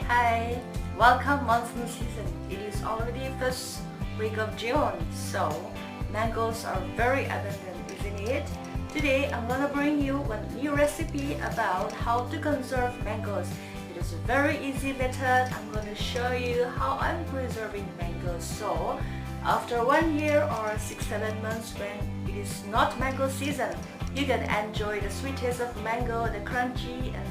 Hi, welcome monsoon season. It is already first week of June, so mangoes are very abundant, isn't it? Today I'm gonna bring you one new recipe about how to conserve mangoes. It is a very easy method. I'm gonna show you how I'm preserving mangoes. So after 1 year or 6-7 months when it is not mango season, you can enjoy the sweet taste of mango, the crunchy and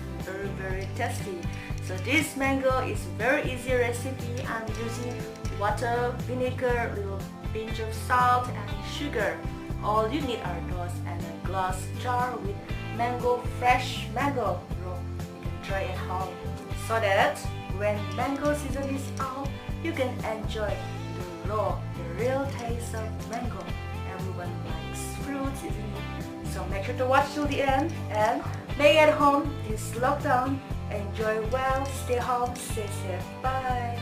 very tasty. So this mango is very easy recipe. I'm using water, vinegar, little pinch of salt and sugar. All you need are those and a glass jar with fresh mango. You can try at home so that when mango season is out, you can enjoy the real taste of mango. Everyone likes fruits, isn't it? So make sure to watch till the end and make it at home this lockdown. Enjoy well, stay home, stay safe. Bye.